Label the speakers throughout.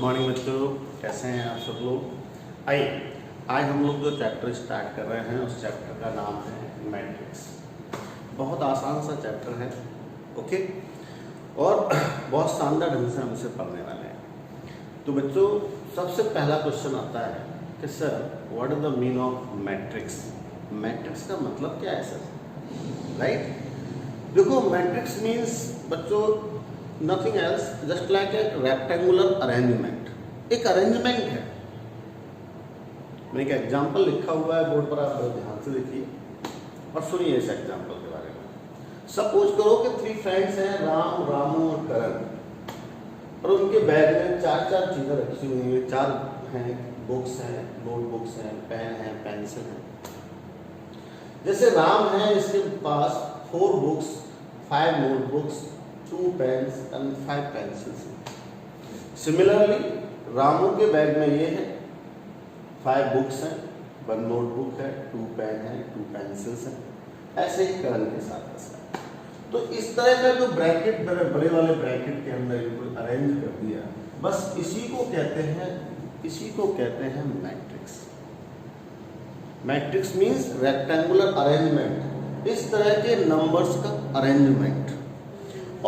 Speaker 1: Morning बच्चों, कैसे हैं आप सब लोग। आइए आज हम लोग जो चैप्टर स्टार्ट कर रहे हैं उस चैप्टर का नाम है मैट्रिक्स। बहुत आसान सा चैप्टर है, ओके, और बहुत शानदार ढंग से हम इसे पढ़ने वाले हैं। तो बच्चों सबसे पहला क्वेश्चन आता है कि sir what is the mean of matrix. Matrix का मतलब क्या है सर, राइट? देखो मैट्रिक्स मीन्स बच्चों नथिंग एल्स जस्ट लाइक ए रेक्टेंगुलर अरेंजमेंट। एक अरेंजमेंट है। मैंने एक एग्जाम्पल लिखा हुआ है बोर्ड पर, आप ध्यान से देखिए और सुनिए इस एग्जाम्पल के बारे में। सपोज करो कि 3 फ्रेंड्स हैं, राम, रामू और करण, और उनके बैग में 4 चीज़ें रखी हुई हैं। 4 हैं, बुक्स हैं, नोटबुक्स हैं, पेन हैं, पेंसिल हैं। जैसे राम है, इसके पास 4 books, 5 notebooks, 2 pens and 5 pencils. Similarly Ramu के बैग में ये है, 5 बुक्स हैं, 1 नोटबुक है, 2 पेन है, 2 पेंसिल्स हैं। ऐसे ही करण के साथ ऐसा। तो इस तरह का जो ब्रैकेट, बड़े वाले ब्रैकेट के अंदर इनको अरेंज कर दिया, बस इसी को कहते हैं matrix. Matrix means rectangular arrangement, इस तरह के नंबर्स का अरेंजमेंट।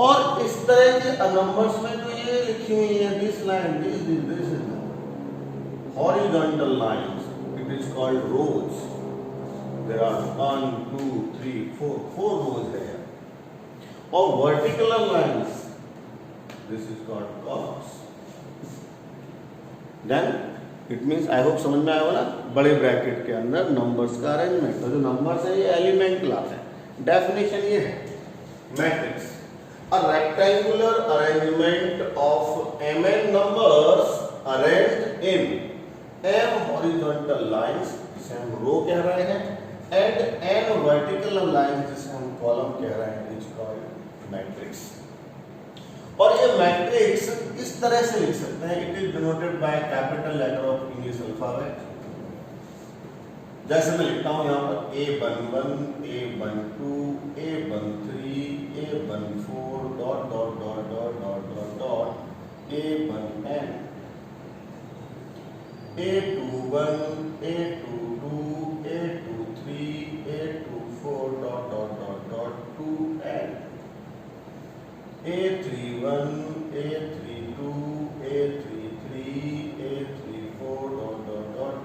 Speaker 1: और इस तरह के नंबर्स में जो ये लिखी हुई है, this line, this is horizontal lines, it is called rows. There are 1 2 3 4 rows है। और vertical lines, this is called columns. Then it means, I hope समझ में आया होगा ना, बड़े ब्रैकेट के अंदर नंबर्स का अरेंजमेंट। तो जो नंबर्स है ये एलिमेंट लाते हैं। डेफिनेशन ये है matrix, a rectangular arrangement of mn numbers arranged in m horizontal lines, जिसे हम रो कह रहे हैं, and n vertical lines, जिसे हम कॉलम कह रहे हैं, is called matrix। और ये मैट्रिक्स इस तरह से लिख सकते हैं, it is denoted by capital letter of English alphabet. जैसे मैं लिखता हूं यहाँ पर A11, A12, A13, A14, dot dot dot dot dot dot dot A1n, A21, A22, A23, A24, dot dot dot dot 2n, A31, A32, A33, A34, dot dot dot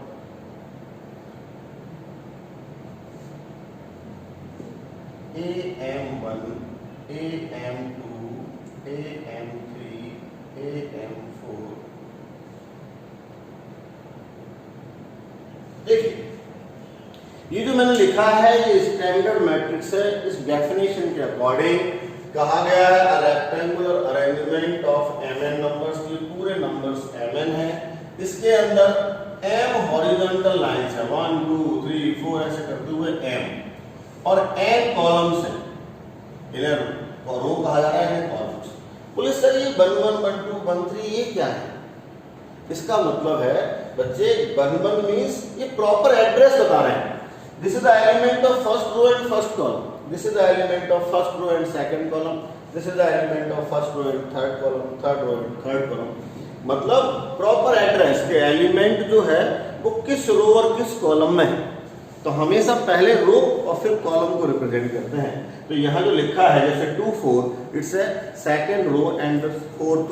Speaker 1: AM1, AM2, AM3, AM4। देखिए ये जो मैंने लिखा है ये standard matrix है। इस definition के अकॉर्डिंग कहा गया है rectangular arrangement of mn numbers. ये पूरे नंबर्स mn है। इसके अंदर m हॉरिजॉन्टल लाइंस है, 1 2 3 4 ऐसे करते हुए m, और n कॉलम्स हैं। इन्हें रो कहा जा रहा है, कॉलम्स। बोले सर ये 1 1 1 2 1 3 ये क्या है? इसका मतलब है बच्चे 1 1 मींस ये प्रॉपर एड्रेस बता रहे हैं। This is the element of first row and first column, this is the element of first row and second column, this is the element of first row and third column, third row and third column. मतलब proper address के element जो है वो किस रो और किस column में है। तो हमेशा पहले रो और फिर कॉलम को रिप्रेजेंट करते हैं। तो यहाँ जो लिखा है जैसे 2 4, it's a second row and the 4th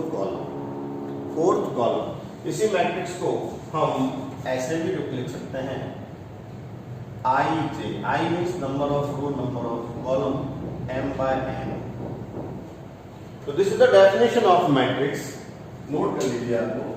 Speaker 1: column. इसी मैट्रिक्स को हम ऐसे भी लिख सकते हैं, IJ, I means number of row, number of column, m by n। तो this is the definition of matrix. Note कर लीजिए आप लोग।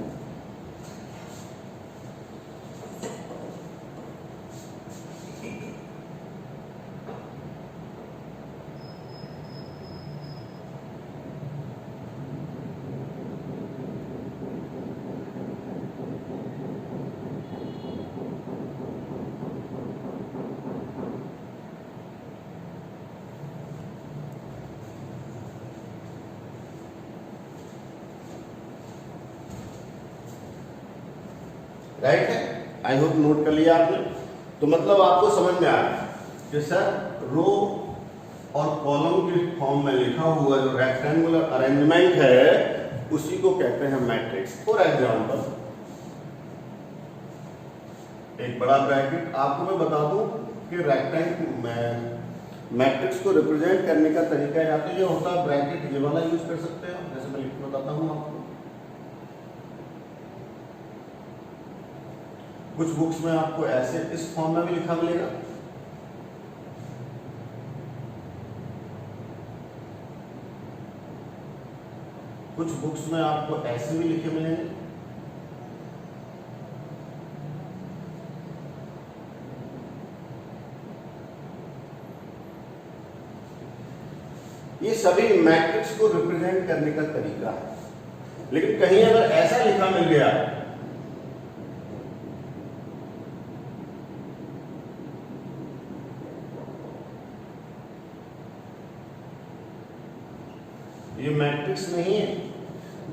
Speaker 1: राइट है, आई होप नोट कर लिया आपने। तो मतलब आपको समझ में आया कि सर रो और कॉलम के फॉर्म में लिखा हुआ जो रेक्टेंगुलर अरेंजमेंट है उसी को कहते हैं मैट्रिक्स। फॉर एग्जाम्पल एक बड़ा ब्रैकेट, आपको मैं बता दूं कि मैट्रिक्स को रिप्रेजेंट करने का तरीका या तो ये होता है ब्रैकेट, ये वाला यूज कर सकते हैं, जैसे मैं लिख के बताता हूं आपको। कुछ बुक्स में आपको ऐसे इस फॉर्म में भी लिखा मिलेगा, कुछ बुक्स में आपको ऐसे भी लिखे मिलेंगे, ये सभी मैट्रिक्स को रिप्रेजेंट करने का तरीका है। लेकिन कहीं अगर ऐसा लिखा मिल गया ये मैट्रिक्स नहीं है,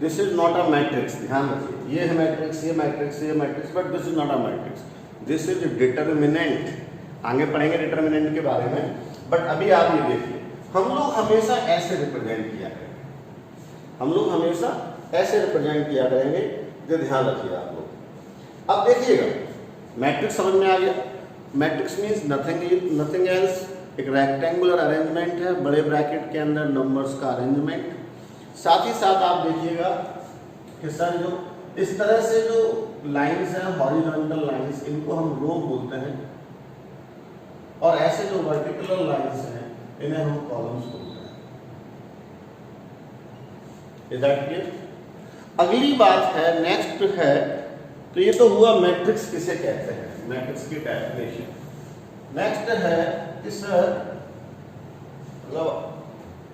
Speaker 1: this is not a matrix, ध्यान रखिए, ये है मैट्रिक्स, ये मैट्रिक्स, ये matrix, but this is not a matrix, this is determinant. आगे पढ़ेंगे डिटर्मिनेंट के बारे में, बट अभी आप ये देखिए, हम लोग हमेशा ऐसे रिप्रेजेंट किया करेंगे, हम लोग हमेशा ऐसे रिप्रेजेंट किया करेंगे, जो ध्यान रखिए आप लोग। अब देखिएगा मैट्रिक्स समझ में आ गया। मैट्रिक्स मीन्स नथिंग एल्स, एक रेक्टेंगुलर अरेंजमेंट है, बड़े ब्रैकेट के अंदर नंबर्स का अरेंजमेंट। साथ ही साथ आप देखिएगा कि सर जो इस तरह से जो लाइंस हैं, हॉरिजॉन्टल लाइंस, इनको हम रो बोलते हैं, और ऐसे जो वर्टिकल लाइंस हैं इन्हें हम कॉलम्स बोलते हैं। Is that clear? अगली बात है, नेक्स्ट है, तो ये तो हुआ मैट्रिक्स किसे कहते हैं, मैट्रिक्स की डेफिनेशन। नेक्स्ट है कि सर मतलब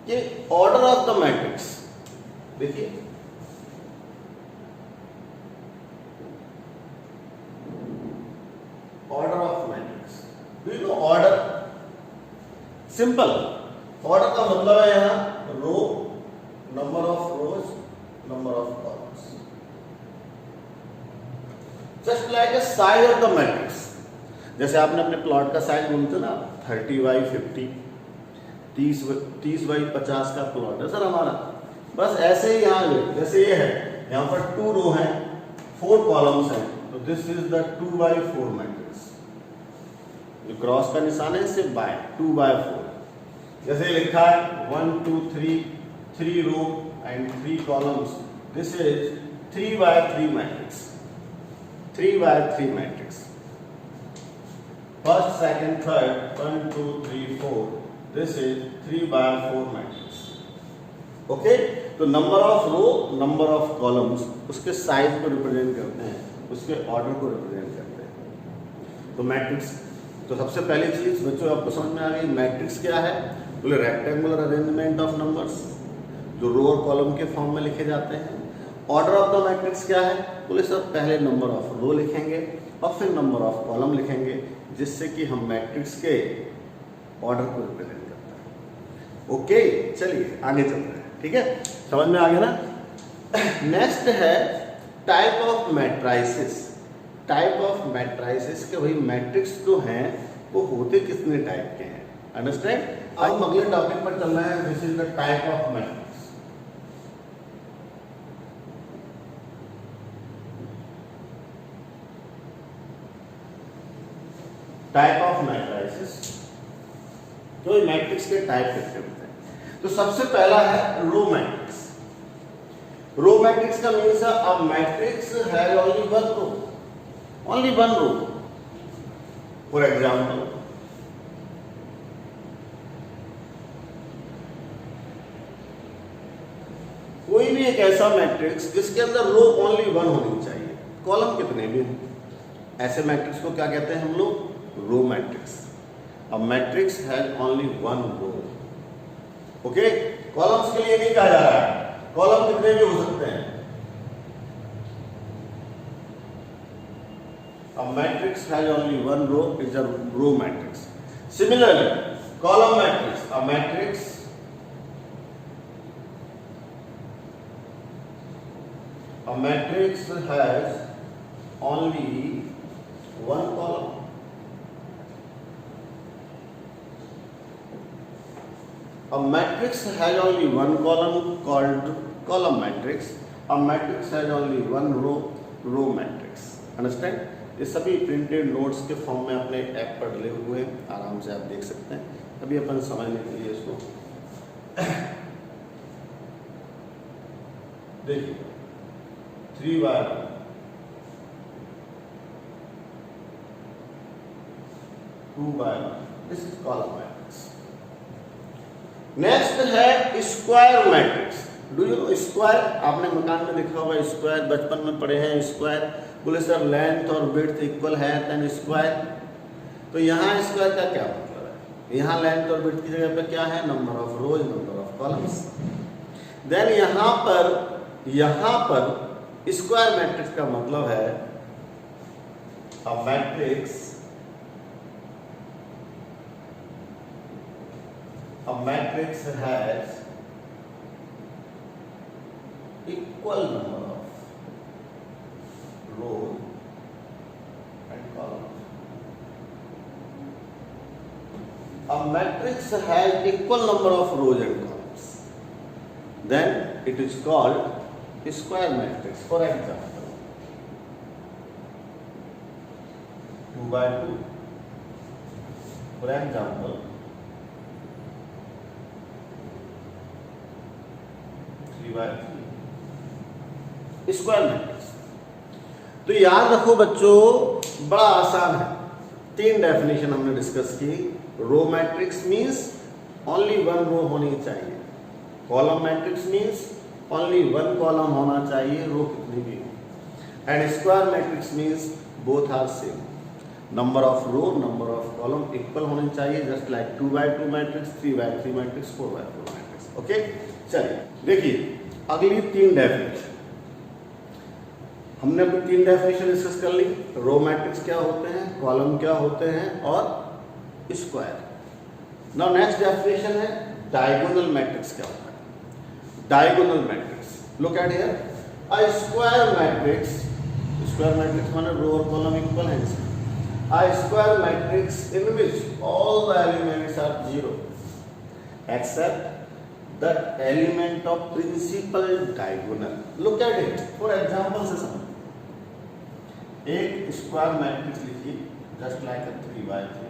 Speaker 1: ये ऑर्डर ऑफ द मैट्रिक्स। देखिए order of matrix, do you know order? Simple, order का मतलब है यहां row, number of rows, number of columns, just like a size of the matrix. जैसे आपने अपने प्लॉट का साइज बोलते ना 30x50, 30 बाई 50 का प्लॉट है सर हमारा, बस ऐसे ही यहाँ जैसे ये है, यहाँ पर 2 रो हैं, 4 कॉलम्स हैं, तो this is the 2x4 matrix. जो क्रॉस का निशान है इससे बाय 2x4, जैसे लिखा है 1 2 3, 3 row and 3 columns, this is 3x3 matrix, 3x3 matrix. First second third 1 2 3 4, this is 3x4 matrix. Okay, तो number of row, number of columns उसके साइज को रिप्रेजेंट करते हैं, उसके ऑर्डर को रिप्रेजेंट करते हैं। तो मैट्रिक्स, तो सबसे पहली चीज बच्चों आपको समझ में आ गई, मैट्रिक्स क्या है? बोले रेक्टेंगुलर अरेंजमेंट ऑफ नंबर्स जो रो और कॉलम के फॉर्म में लिखे जाते हैं। ऑर्डर ऑफ द मैट्रिक्स क्या है? बोले सर पहले नंबर ऑफ रो लिखेंगे और फिर नंबर ऑफ कॉलम लिखेंगे, जिससे कि हम मैट्रिक्स के ऑर्डर को रिप्रेजेंट करते हैं। ओके, चलिए आगे चलते हैं, ठीक है, समझ में आ गया ना। नेक्स्ट है type of matrices. Type of matrices के भाई मैट्रिक्स जो हैं वो होते कितने टाइप के हैं, अंडरस्टैंड? अब हम अगले टॉपिक पर चल रहे हैं, this is the type of matrix. Type of matrices, तो मैट्रिक्स के टाइप कितने होते हैं? तो सबसे पहला है रो मैट्रिक्स। रो मैट्रिक्स का मीन्स है a matrix has only one row, only one row. For example कोई भी एक ऐसा मैट्रिक्स जिसके अंदर रो ओनली वन होनी चाहिए, कॉलम कितने भी हैं, ऐसे मैट्रिक्स को क्या कहते हैं हम लोग? Row matrix. A matrix has only one row. Okay, columns के लिए नहीं कहा जा रहा है, कॉलम कितने भी हो सकते हैं। A matrix has only one row, is a row matrix. Similarly, column matrix, a matrix has only one column. A matrix has only one column called column matrix. A matrix has only one row, row matrix. Understand? ये सभी printed notes के form में अपने app पर डले हुए हैं, आराम से आप देख सकते हैं। अभी अपन समझने के लिए इसको देखिए 3/1, 2/1, this is column matrix. Next है square matrix. Do you know square? आपने मकान में देखा होगा स्क्वायर, बचपन में पढ़े हैं स्क्वायर। बोले सर लेंथ और विड्थ इक्वल है देन स्क्वायर। तो यहाँ स्क्वायर का क्या मतलब है? यहाँ लेंथ और विड्थ की जगह पे क्या है? Number of rows, number of columns. Then यहाँ पर स्क्वायर मैट्रिक्स का मतलब है a matrix has equal number of rows and columns. A matrix has equal number of rows and columns. Then it is called square matrix. For example, 2/2. For example, 3/3 square matrix. तो याद रखो बच्चों, बड़ा आसान है। 3 डेफिनेशन हमने discuss की। Row matrix means only 1 row होनी चाहिए। Column matrix means only 1 column होना चाहिए, रो कितनी भी हो। And square matrix means both are same. Number of row, number of column equal होने चाहिए, just like 2/2 matrix, 3/3 matrix, 4/4 matrix. Okay, चलिए देखिए अगली 3 डेफिनेशन। हमने अभी 3 डेफिनेशन डिस्कस कर ली। रो मैट्रिक्स क्या होते हैं, कॉलम क्या होते हैं और स्क्वायर। नाउ नेक्स्ट डेफिनेशन है डायगोनल मैट्रिक्स क्या होता है। Diagonal matrix, look at here, a square matrix माने रो और कॉलम इक्वल है। A square matrix in which all the elements are 0 except the element of principal diagonal. Look at it. For example से समझ, एक square matrix लिखिए just like 3/3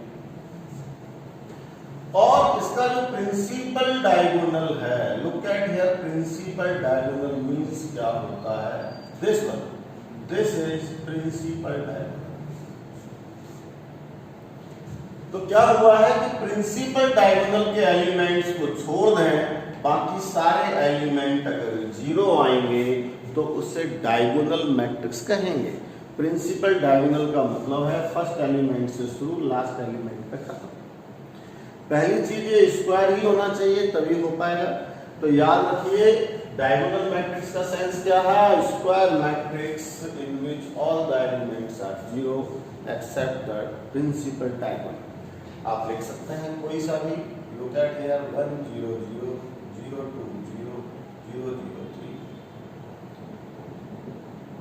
Speaker 1: और इसका जो प्रिंसिपल डायगोनल है, look at here, principal diagonal means क्या होता है? This one, this is principal diagonal. तो क्या हुआ है कि प्रिंसिपल डायगोनल के एलिमेंट्स को छोड़ दें, बाकी सारे एलिमेंट अगर 0 आएंगे तो उसे डायगोनल मैट्रिक्स कहेंगे। प्रिंसिपल डायगोनल का मतलब है फर्स्ट एलिमेंट से शुरू, लास्ट एलिमेंट पे खत्म। पहली चीज ये स्क्वायर ही होना चाहिए तभी हो पाएगा। तो याद रखिए डायगोनल मैट्रिक्स का सेंस क्या है? Square matrix in which all the elements are 0 except the principal diagonal. आप लिख सकते हैं कोई सा भी। Look at here 1 0 0 0 2 0 0 0 3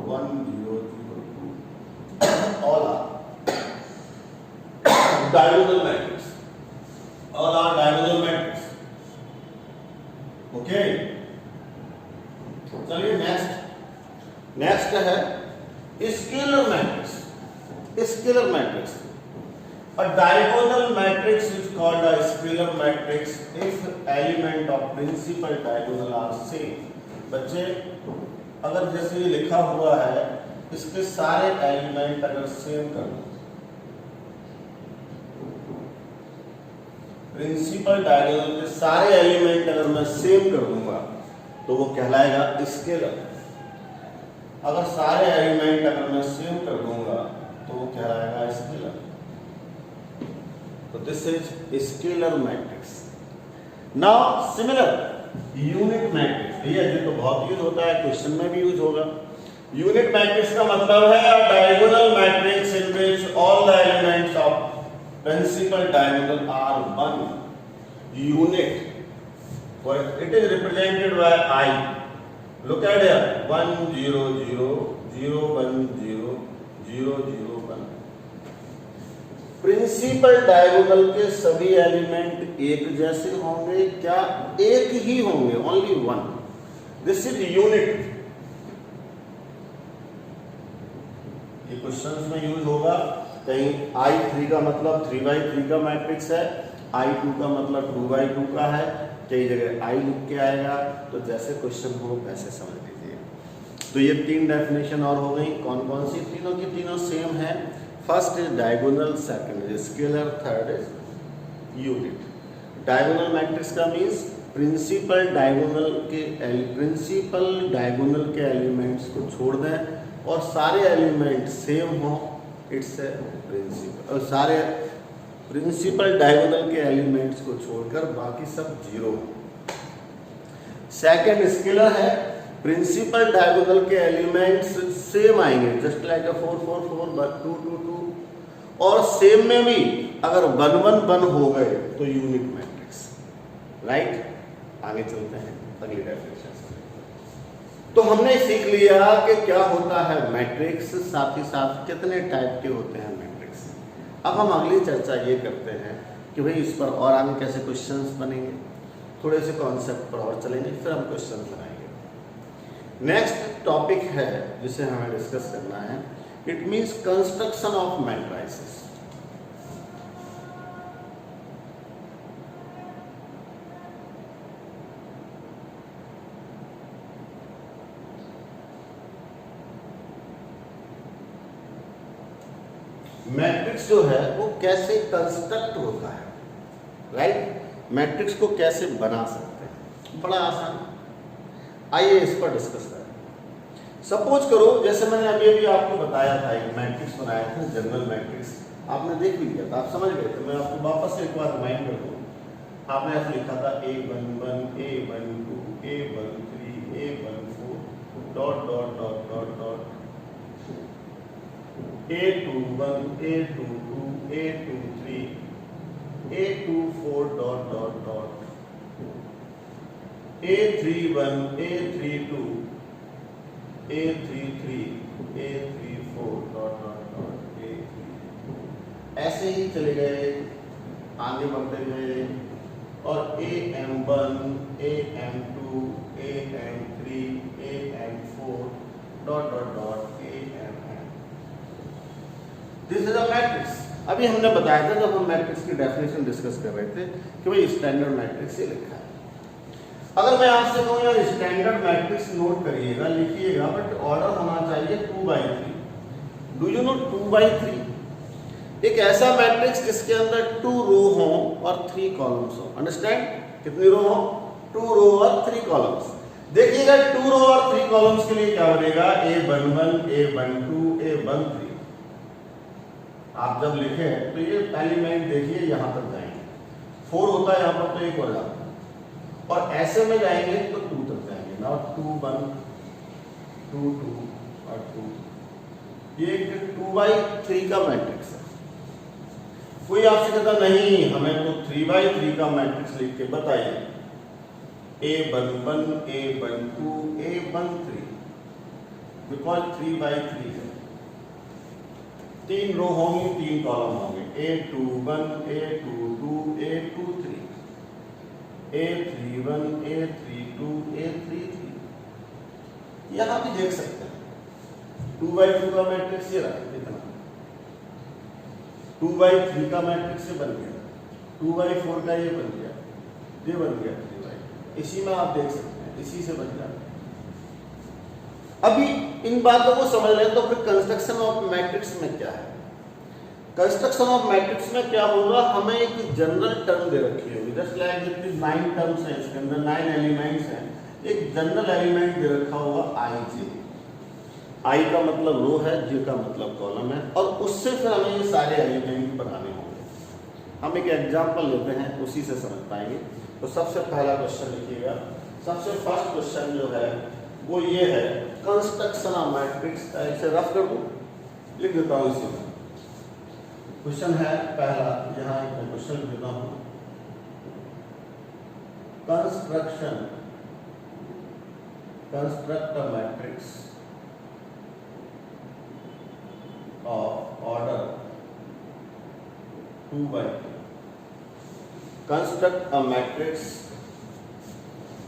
Speaker 1: 1 0 0 2 all are diagonal matrix. All are diagonal matrix. Okay. चलिए नेक्स्ट है scalar matrix. Scalar matrix, a diagonal matrix is called a scalar matrix if element of principal diagonal are same. बच्चे अगर जैसे ये लिखा हुआ है, इसके सारे एलिमेंट अगर सेम कर दो, प्रिंसिपल डायगोनल के सारे एलिमेंट अगर मैं सेम कर दूंगा तो वो कहलाएगा स्केलर। अगर सारे एलिमेंट अगर मैं सेम कर दूंगा तो वो कहलाएगा स्केलर। तो this is scalar matrix. Now similar unit matrix, भैया ये तो बहुत यूज होता है, क्वेश्चन में भी यूज होगा। यूनिट मैट्रिक्स का मतलब है diagonal matrix in which all the elements of principal diagonal are 1 unit, और it is represented by I. Look at here 1 0 0 0 1 0 0 0 1। Principal diagonal के सभी एलिमेंट एक जैसे होंगे क्या? एक ही होंगे, only 1। This is unit. Questions में यूज होगा। कहीं I3 का मतलब 3/3 का मैट्रिक्स है, I2 का मतलब 2/2 का है, कई जगह I लिख के आएगा। तो जैसे क्वेश्चन हो वैसे समझ लीजिए। तो ये 3 डेफिनेशन और हो गई। कौन कौन सी? तीनों की तीनों सेम है। First is diagonal, second is scalar, third is unit. Diagonal matrix का मीन्स प्रिंसिपल डायगोनल के एलिमेंट्स को छोड़ दें और सारे एलिमेंट सेम हो, इट्स ए प्रिंसिपल। और सारे प्रिंसिपल डायगोनल के एलिमेंट्स को छोड़कर बाकी सब जीरो। सेकंड स्केलर है, प्रिंसिपल डायगोनल के एलिमेंट्स सेम आएंगे, जस्ट लाइक 4 4 4 2 2 2, और सेम में भी अगर 1 1 1 हो गए तो यूनिट मैट्रिक्स। राइट, आगे चलते हैं अगली डेफिनेशन। तो हमने सीख लिया कि क्या होता है मैट्रिक्स, साथ ही साथ कितने टाइप के होते हैं मैट्रिक्स। अब हम अगली चर्चा ये करते हैं कि भाई इस पर और आगे कैसे क्वेश्चंस बनेंगे, थोड़े से कॉन्सेप्ट पर और चलेंगे, फिर हम क्वेश्चन बनाएंगे। नेक्स्ट टॉपिक है जिसे हमें डिस्कस करना है, it means construction of matrices. Matrix जो है वो कैसे कंस्ट्रक्ट होता है, राइट। मैट्रिक्स को कैसे बना सकते हैं, बड़ा आसान। आइए इस पर डिस्कस करें। सपोज करो जैसे मैंने अभी अभी आपको बताया था, एक मैट्रिक्स बनाया था, जनरल मैट्रिक्स, आपने देख भी लिया था, आप समझ गए थे। मैं आपको वापस एक बार रिमाइंड कर दूं। आपने ऐसे लिखा था A11 A12 A13 A14 dot dot dot dot dot A21 A22 A23 A24 dot dot dot A31 A32 A33 A34 dot dot dot A3, ऐसे ही चले गए, आगे बढ़ते गए, और AM1 AM2 AM3 AM4 dot dot dot this is a matrix. अभी हमने बताया था जब हम मैट्रिक्स की डेफिनेशन डिस्कस कर रहे थे कि भाई स्टैंडर्ड मैट्रिक्स ये लिखा है। अगर मैं आपसे कहूँ यार स्टैंडर्ड मैट्रिक्स नोट करिएगा, लिखिएगा, बट ऑर्डर होना चाहिए 2/3। Do you no 2/3? एक ऐसा मैट्रिक्स जिसके अंदर 2 रो हो और 3 कॉलम्स हो। अंडरस्टैंड? कितनी रो हो? 2 रो और 3 कॉलम्स। देखिएगा 2 रो और 3 कॉलम्स के लिए क्या बनेगा? A11 A12 A13। आप जब लिखे तो ये एलिमेंट देखिए यहां तक जाएंगे, 4 होता है यहां पर तो 1 हो जाता है, और ऐसे में जाएंगे तो 2 तक जाएंगे ना, 2 1 2 2 और 2। ये 2/3 का मैट्रिक्स है। कोई आपसे कहता नहीं हमें तो 3/3 का मैट्रिक्स लिख के बताइए, A11 A12 A13, बिकॉज 3/3 है। 3 रो होंगी, 3 कॉलम होंगे, A21 A22 A23 A31 A32 A33। यहां भी देख सकते हैं 2/2 का मैट्रिक्स ये रहा, कितना 2/3 का मैट्रिक्स ये बन गया, 2/4 का ये बन गया, ये बन गया 3/2। इसी में आप देख सकते हैं, इसी से बन जाता है। अभी इन बातों को समझ लें तो फिर कंस्ट्रक्शन ऑफ मैट्रिक्स में क्या है। कंस्ट्रक्शन ऑफ मैट्रिक्स में क्या होगा, हमें एक जनरल टर्म दे रखी होगी, जस्ट लाइक जितनी 9 टर्म्स हैं, इसके अंदर 9 एलिमेंट्स हैं, एक जनरल एलिमेंट दे रखा होगा IJ। I का मतलब रो है, J का मतलब कॉलम है, और उससे फिर हमें ये सारे एलिमेंट बनाने होंगे। हम एक एग्जाम्पल लेते हैं, उसी से समझ पाएंगे। तो सबसे पहला क्वेश्चन लिखिएगा। सबसे फर्स्ट क्वेश्चन जो है वो ये है, कंस्ट्रक्शन ऑफ मैट्रिक्स। इसे रफ कर दूं, लिख देता हूं इसी में। क्वेश्चन है पहला, यहां एक क्वेश्चन लिख देता हूं, construct a matrix of order 2/2। Construct a matrix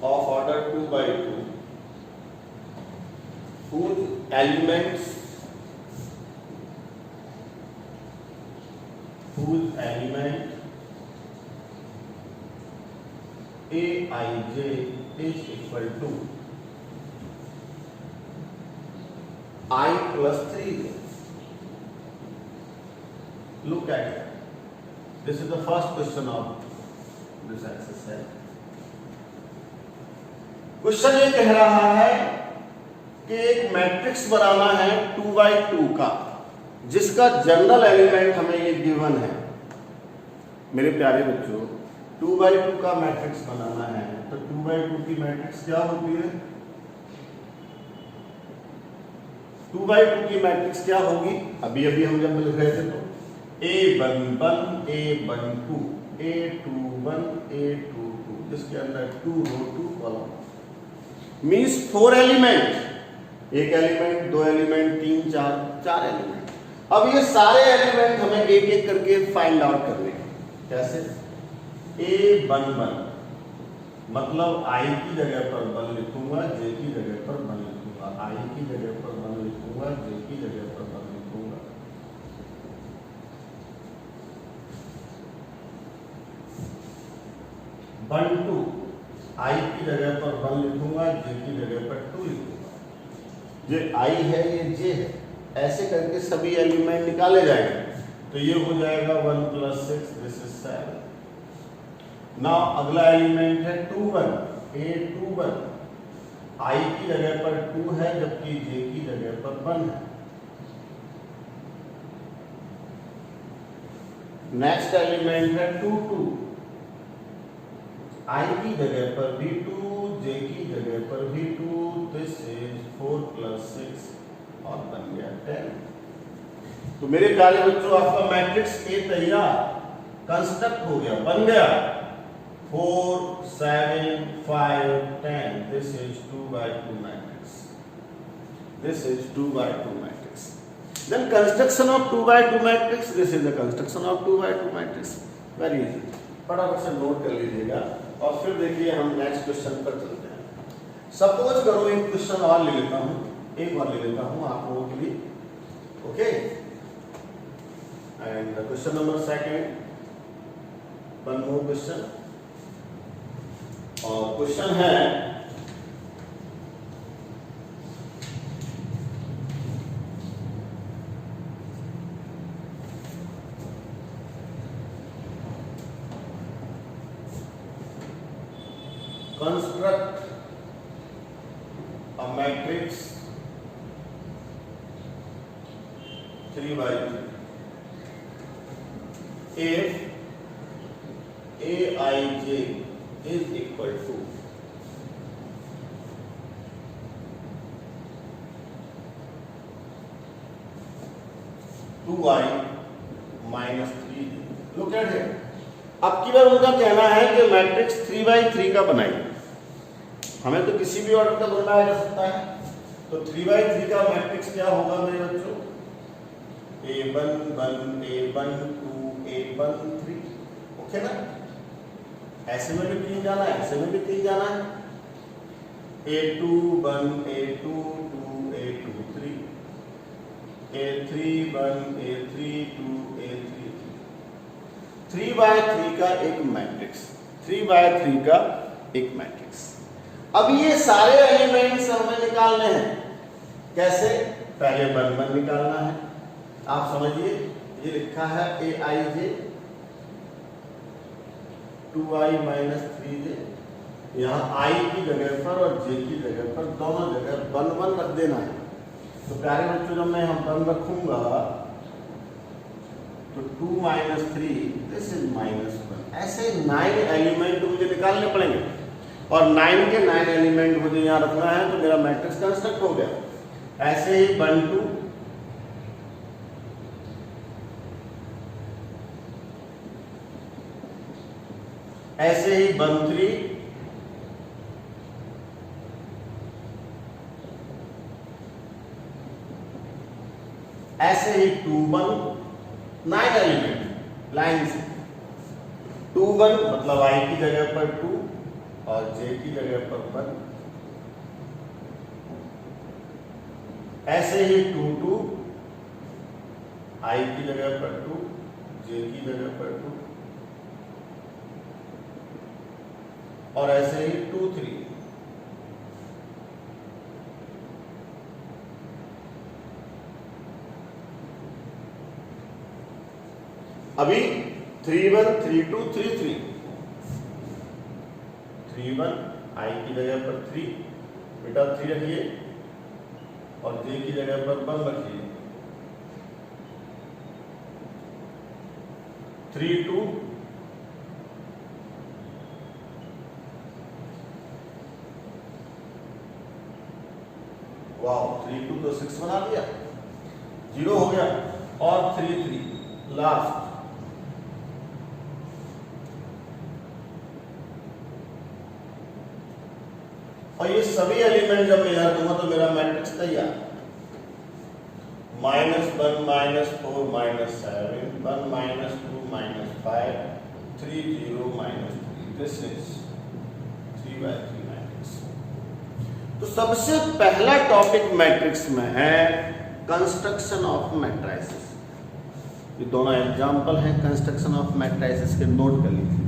Speaker 1: of order 2/2 whose elements J is equal to I plus 3j. Look at it. This is the first question of this exercise. Question ये कह रहा है कि एक matrix बनाना है 2x2 का, जिसका general element हमें ये गिवन है. मेरे प्यारे बच्चों, 2x2 का मैट्रिक्स बनाना है तो 2x2 की मैट्रिक्स क्या होती है? 2x2 की मैट्रिक्स क्या होगी? अभी अभी हम जब लिख रहे थे तो A11 A12 A21 A22, जिसके अंदर 2 रो 2 कॉलम, मीन्स 4 एलिमेंट, एक एलिमेंट, 2 एलिमेंट, 3 4 एलिमेंट. अब ये सारे एलिमेंट हमें एक एक करके फाइंड आउट करने हैं. कैसे? A11 मतलब I की जगह पर 1 लिखूंगा, J की जगह पर 1 लिखूंगा, I की जगह पर 1 लिखूंगा, J की जगह पर 1 लिखूंगा. 1 2 I की जगह पर 1 लिखूंगा, J की जगह पर 2 लिखूंगा. ये I है, ये J है, ऐसे करके सभी एलिमेंट निकाले जाएंगे. तो ये हो जाएगा 1 + 6, दिस इज 7. नाउ अगला एलिमेंट है 21 A21. I की जगह पर 2 है, जबकि J की जगह पर 1 है. नेक्स्ट एलिमेंट है 22. I की जगह पर भी 2, J की जगह पर भी 2, दिस इज 4 + 6 और बन गया 10. तो मेरे प्यारे बच्चों, आपका मैट्रिक्स ए तैयार, कंस्ट्रक्ट हो गया, बन गया. 4 7 5 10, this is 2x2 matrix. This is 2x2 matrix. Then construction of 2x2 matrix, this is the construction of 2x2 matrix. Very easy, फटाफट से नोट कर लीजिएगा और फिर देखिए हम नेक्स्ट क्वेश्चन पर चलते हैं. सपोज करो एक क्वेश्चन और ले लेता हूं, एक और ले लेता हूं आप लोगों के लिए. Okay, and question number 2, one more question. और क्वेश्चन है construct a matrix 3x3 if Aij is equal to (2i - 3j). Look at here. अब की बार उनका कहना है कि मैट्रिक्स 3x3 का बनाइए. हमें तो किसी भी ऑर्डर का बनाया जा सकता है. तो 3x3 का मैट्रिक्स क्या होगा मेरे बच्चों? A11 A12 A13. ओके ना? ऐसे में भी 3 जाना है, ऐसे में भी 3 जाना है. A21 A22 A23 A31 A32 A33. 3x3 का एक मैट्रिक्स, 3x3 का एक मैट्रिक्स. अब ये सारे एलिमेंट्स हमें निकालने हैं. कैसे? पहले 1 1 निकालना है. आप समझिए, ये लिखा है Aij 2i - 3j. यहाँ I की जगह पर और J की जगह पर दोनों जगह 1 1 रख देना है. तो प्यारे बच्चों, जब मैं यहाँ 1 रखूंगा तो 2 - 3, दिस इज -1. ऐसे 9 एलिमेंट मुझे निकालने पड़ेंगे और 9 के 9 एलिमेंट मुझे यहाँ रखना है. तो मेरा मैट्रिक्स कंस्ट्रक्ट हो गया. ऐसे ही 1 2 ऐसे ही 1 3 ऐसे ही 2 1. 9 एलिमेंट लाइन से 2 1 मतलब I की जगह पर 2 और J की जगह पर 1. ऐसे ही 2 2 I की जगह पर 2 J की जगह पर 2. और ऐसे ही 2 3। अभी 3 1 3 2 3 3 3 1 I की जगह पर 3 बेटा 3 रखिए और J की जगह पर 1 रखिए 3 2 वाओ 3 2 तो 6 बना दिया 0 हो गया और 3 3 लास्ट। और ये सभी एलिमेंट जब मैं ऐड दूंगा तो मेरा मैट्रिक्स तैयार। -1 -4 -7 1 -2 -5 3 0 -3 दिस इज 3/3 मैट्रिक्स। तो सबसे पहला टॉपिक मैट्रिक्स में है कंस्ट्रक्शन ऑफ मैट्रिसेस। ये दोनों एग्जांपल हैं कंस्ट्रक्शन ऑफ मैट्रिसेस के, नोट कर लीजिए।